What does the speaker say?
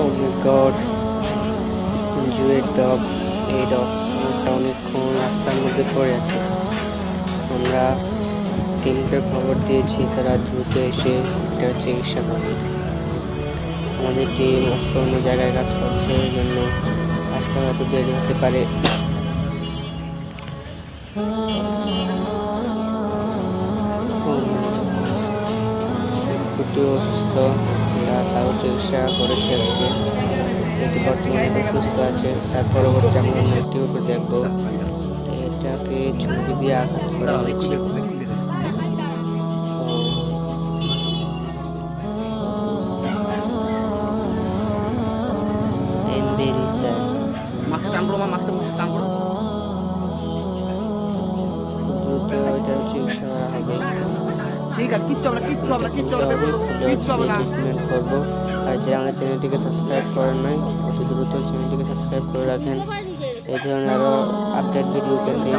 ও মাই god, জুয়ের dog, এই ডগটা অনেকক্ষণ রাস্তার মধ্যে পড়ে আছে। আমরা টিমকে খবর দিয়েছি, তারা দ্রুত এসে এটা চিকিৎসা করে। আমাদের টিম আজকে অন্য জায়গায় কাজ করছে, এই জন্য আসতে হয়তো দেরি হতে পারে। কুকুরটি অসুস্থ, আমরা তাও চিকিৎসা করেছি আজকে, এটি বর্তমানে সুস্থ আছে। তার পরবর্তী আমরা অন্য একটি কুকুর দেখবো, এটাকে ছুরি দিয়ে আঘাত করা হয়েছে। চিকিৎসা করা হবে, ট্রিটমেন্ট করবো। আর যে আমাদের চ্যানেলটিকে সাবস্ক্রাইব করেন নাই, অতি দ্রুত চ্যানেলটিকে সাবস্ক্রাইব করে রাখেন। এই ধরনের আরও আপডেট ভিডিও পেতে